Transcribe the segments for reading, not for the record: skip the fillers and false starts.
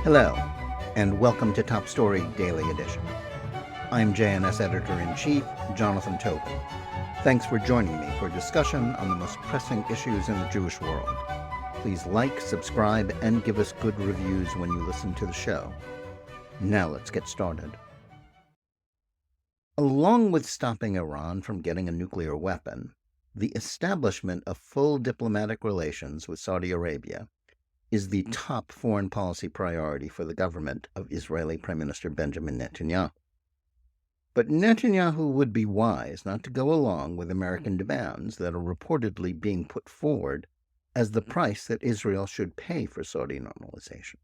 Hello, and welcome to Top Story Daily Edition. I'm JNS Editor-in-Chief, Jonathan Tobin. Thanks for joining me for a discussion on the most pressing issues in the Jewish world. Please like, subscribe, and give us good reviews when you listen to the show. Now let's get started. Along with stopping Iran from getting a nuclear weapon, the establishment of full diplomatic relations with Saudi Arabia is the top foreign policy priority for the government of Israeli Prime Minister Benjamin Netanyahu. But Netanyahu would be wise not to go along with American demands that are reportedly being put forward as the price that Israel should pay for Saudi normalization.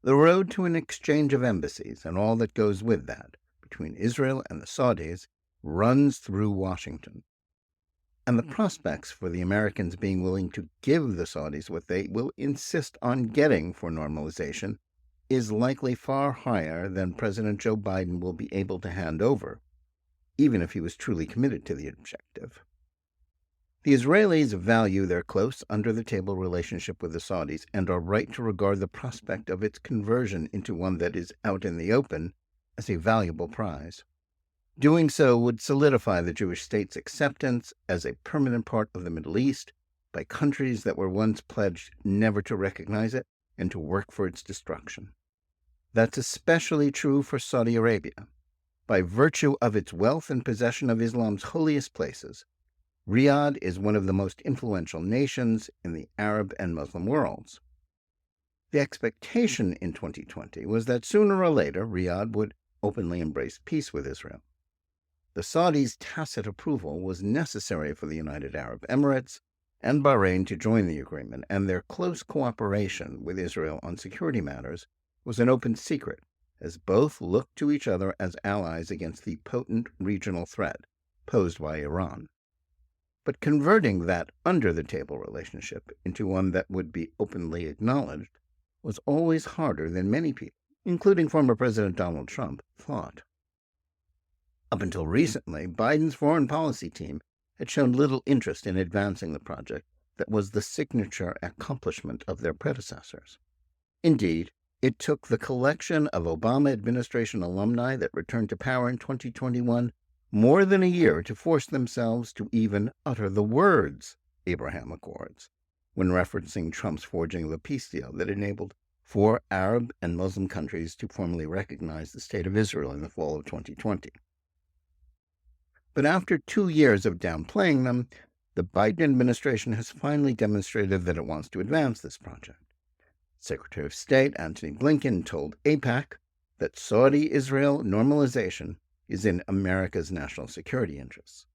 The road to an exchange of embassies and all that goes with that between Israel and the Saudis runs through Washington. And the prospects for the Americans being willing to give the Saudis what they will insist on getting for normalization is likely far higher than President Joe Biden will be able to hand over, even if he was truly committed to the objective. The Israelis value their close, under-the-table relationship with the Saudis and are right to regard the prospect of its conversion into one that is out in the open as a valuable prize. Doing so would solidify the Jewish state's acceptance as a permanent part of the Middle East by countries that were once pledged never to recognize it and to work for its destruction. That's especially true for Saudi Arabia. By virtue of its wealth and possession of Islam's holiest places, Riyadh is one of the most influential nations in the Arab and Muslim worlds. The expectation in 2020 was that sooner or later Riyadh would openly embrace peace with Israel. The Saudis' tacit approval was necessary for the United Arab Emirates and Bahrain to join the agreement, and their close cooperation with Israel on security matters was an open secret, as both looked to each other as allies against the potent regional threat posed by Iran. But converting that under-the-table relationship into one that would be openly acknowledged was always harder than many people, including former President Donald Trump, thought. Up until recently, Biden's foreign policy team had shown little interest in advancing the project that was the signature accomplishment of their predecessors. Indeed, it took the collection of Obama administration alumni that returned to power in 2021 more than a year to force themselves to even utter the words Abraham Accords when referencing Trump's forging of a peace deal that enabled 4 Arab and Muslim countries to formally recognize the State of Israel in the fall of 2020. But after 2 years of downplaying them, the Biden administration has finally demonstrated that it wants to advance this project. Secretary of State Antony Blinken told AIPAC that Saudi-Israel normalization is in America's national security interests.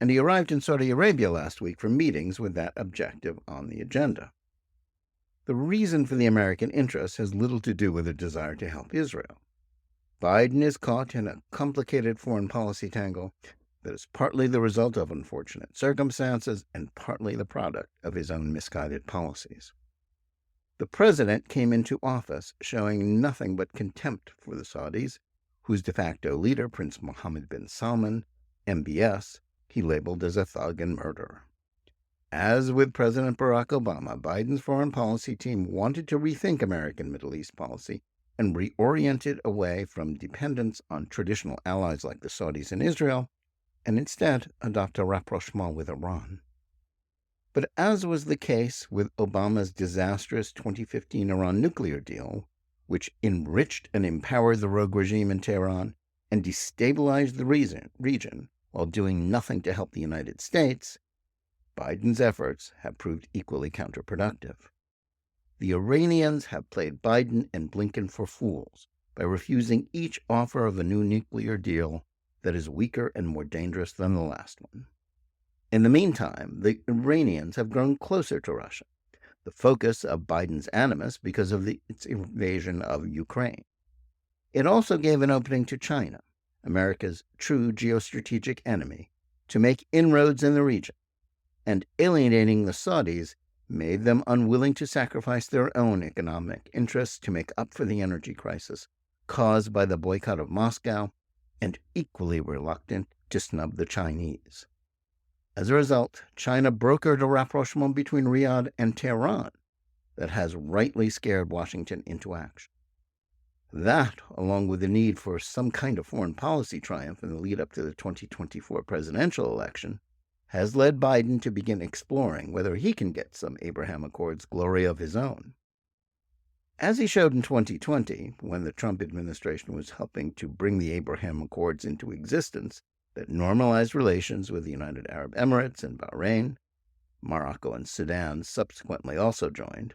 And he arrived in Saudi Arabia last week for meetings with that objective on the agenda. The reason for the American interest has little to do with a desire to help Israel. Biden is caught in a complicated foreign policy tangle that is partly the result of unfortunate circumstances and partly the product of his own misguided policies. The president came into office showing nothing but contempt for the Saudis, whose de facto leader, Prince Mohammed bin Salman, MBS, he labeled as a thug and murderer. As with President Barack Obama, Biden's foreign policy team wanted to rethink American Middle East policy and reorient it away from dependence on traditional allies like the Saudis and Israel, and instead adopt a rapprochement with Iran. But as was the case with Obama's disastrous 2015 Iran nuclear deal, which enriched and empowered the rogue regime in Tehran and destabilized the region while doing nothing to help the United States, Biden's efforts have proved equally counterproductive. The Iranians have played Biden and Blinken for fools by refusing each offer of a new nuclear deal that is weaker and more dangerous than the last one. In the meantime, the Iranians have grown closer to Russia, the focus of Biden's animus because of its invasion of Ukraine. It also gave an opening to China, America's true geostrategic enemy, to make inroads in the region, and alienating the Saudis made them unwilling to sacrifice their own economic interests to make up for the energy crisis caused by the boycott of Moscow, and equally reluctant to snub the Chinese. As a result, China brokered a rapprochement between Riyadh and Tehran, that has rightly scared Washington into action. That, along with the need for some kind of foreign policy triumph in the lead up to the 2024 presidential election, has led Biden to begin exploring whether he can get some Abraham Accords glory of his own. As he showed in 2020, when the Trump administration was helping to bring the Abraham Accords into existence that normalized relations with the United Arab Emirates and Bahrain, Morocco and Sudan subsequently also joined,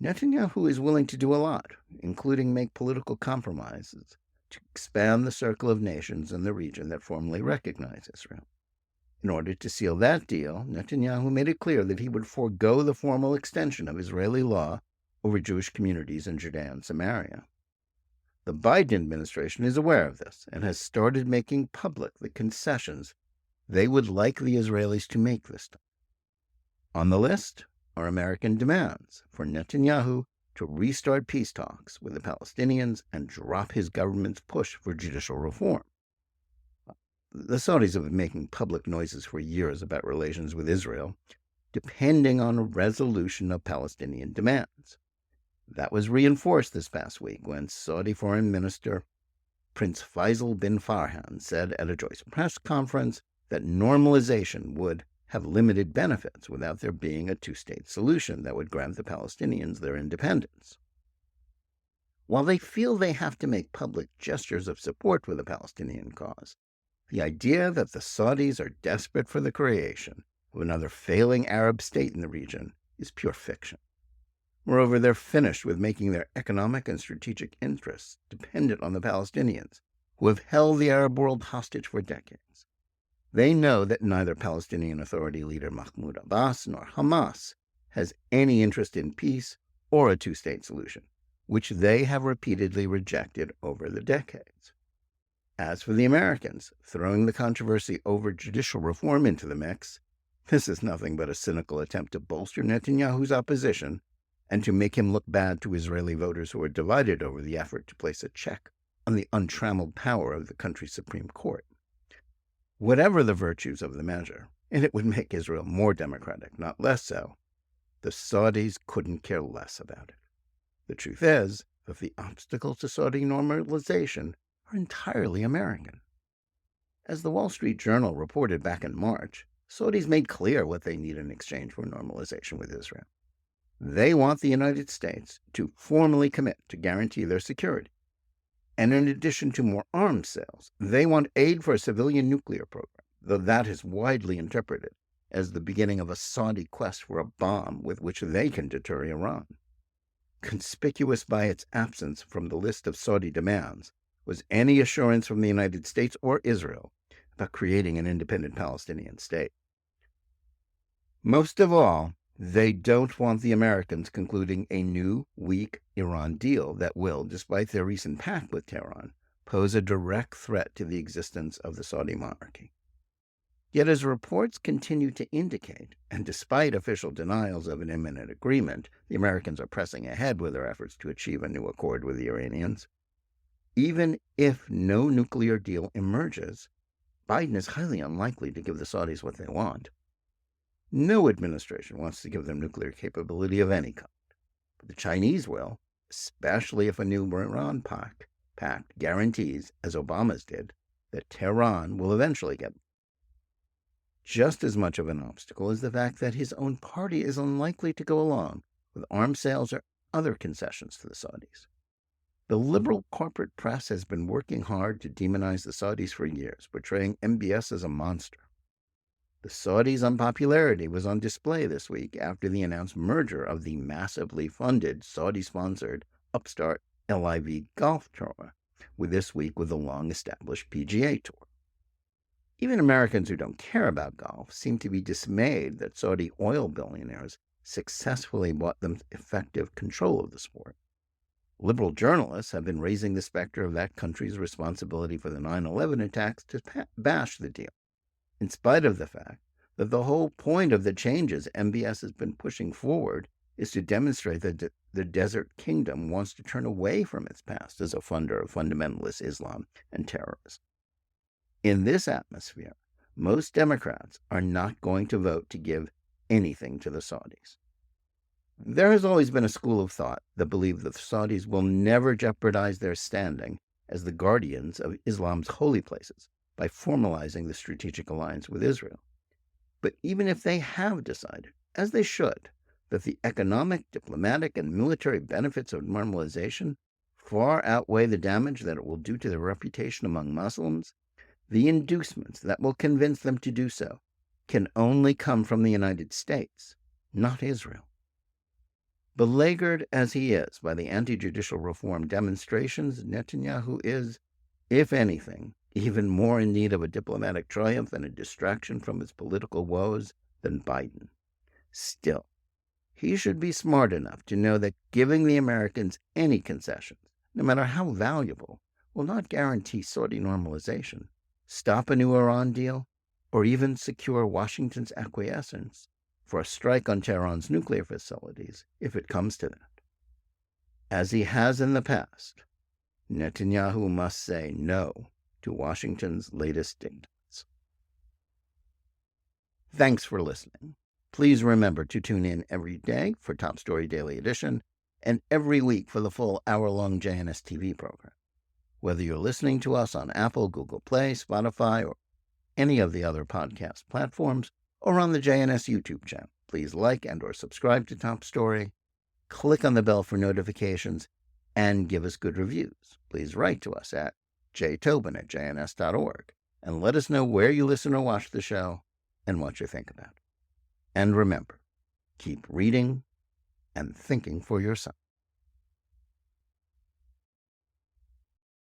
Netanyahu is willing to do a lot, including make political compromises to expand the circle of nations in the region that formally recognize Israel. In order to seal that deal, Netanyahu made it clear that he would forego the formal extension of Israeli law over Jewish communities in Judea and Samaria. The Biden administration is aware of this and has started making public the concessions they would like the Israelis to make this time. On the list are American demands for Netanyahu to restart peace talks with the Palestinians and drop his government's push for judicial reform. The Saudis have been making public noises for years about relations with Israel, depending on a resolution of Palestinian demands. That was reinforced this past week when Saudi Foreign Minister Prince Faisal bin Farhan said at a joint press conference that normalization would have limited benefits without there being a two-state solution that would grant the Palestinians their independence. While they feel they have to make public gestures of support for the Palestinian cause, the idea that the Saudis are desperate for the creation of another failing Arab state in the region is pure fiction. Moreover, they're finished with making their economic and strategic interests dependent on the Palestinians, who have held the Arab world hostage for decades. They know that neither Palestinian Authority leader Mahmoud Abbas nor Hamas has any interest in peace or a two-state solution, which they have repeatedly rejected over the decades. As for the Americans, throwing the controversy over judicial reform into the mix, this is nothing but a cynical attempt to bolster Netanyahu's opposition and to make him look bad to Israeli voters who are divided over the effort to place a check on the untrammeled power of the country's Supreme Court. Whatever the virtues of the measure, and it would make Israel more democratic, not less so, the Saudis couldn't care less about it. The truth is that the obstacles to Saudi normalization are entirely American. As the Wall Street Journal reported back in March, Saudis made clear what they need in exchange for normalization with Israel. They want the United States to formally commit to guarantee their security. And in addition to more arms sales, they want aid for a civilian nuclear program, though that is widely interpreted as the beginning of a Saudi quest for a bomb with which they can deter Iran. Conspicuous by its absence from the list of Saudi demands was any assurance from the United States or Israel about creating an independent Palestinian state. Most of all, they don't want the Americans concluding a new, weak Iran deal that will, despite their recent pact with Tehran, pose a direct threat to the existence of the Saudi monarchy. Yet as reports continue to indicate, and despite official denials of an imminent agreement, the Americans are pressing ahead with their efforts to achieve a new accord with the Iranians. Even if no nuclear deal emerges, Biden is highly unlikely to give the Saudis what they want. No administration wants to give them nuclear capability of any kind, but the Chinese will, especially if a new Iran pact guarantees, as Obama's did, that Tehran will eventually get. Just as much of an obstacle is the fact that his own party is unlikely to go along with arms sales or other concessions to the Saudis. The liberal corporate press has been working hard to demonize the Saudis for years, portraying MBS as a monster. The Saudis' unpopularity was on display this week after the announced merger of the massively funded Saudi-sponsored upstart LIV Golf Tour, with this week with the long-established PGA Tour. Even Americans who don't care about golf seem to be dismayed that Saudi oil billionaires successfully bought them effective control of the sport. Liberal journalists have been raising the specter of that country's responsibility for the 9/11 attacks to bash the deal, in spite of the fact that the whole point of the changes MBS has been pushing forward is to demonstrate that the Desert Kingdom wants to turn away from its past as a funder of fundamentalist Islam and terrorism. In this atmosphere, most Democrats are not going to vote to give anything to the Saudis. There has always been a school of thought that believed that the Saudis will never jeopardize their standing as the guardians of Islam's holy places by formalizing the strategic alliance with Israel. But even if they have decided, as they should, that the economic, diplomatic, and military benefits of normalization far outweigh the damage that it will do to their reputation among Muslims, the inducements that will convince them to do so can only come from the United States, not Israel. Beleaguered as he is by the anti-judicial reform demonstrations, Netanyahu is, if anything, even more in need of a diplomatic triumph and a distraction from his political woes than Biden. Still, he should be smart enough to know that giving the Americans any concessions, no matter how valuable, will not guarantee Saudi normalization, stop a new Iran deal, or even secure Washington's acquiescence for a strike on Tehran's nuclear facilities if it comes to that. As he has in the past, Netanyahu must say no to Washington's latest dictates. Thanks for listening. Please remember to tune in every day for Top Story Daily Edition and every week for the full hour-long JNS TV program. Whether you're listening to us on Apple, Google Play, Spotify, or any of the other podcast platforms, or on the JNS YouTube channel, please like and or subscribe to Top Story, click on the bell for notifications, and give us good reviews. Please write to us at jtobin@jns.org and let us know where you listen or watch the show and what you think about it. And remember, keep reading and thinking for yourself.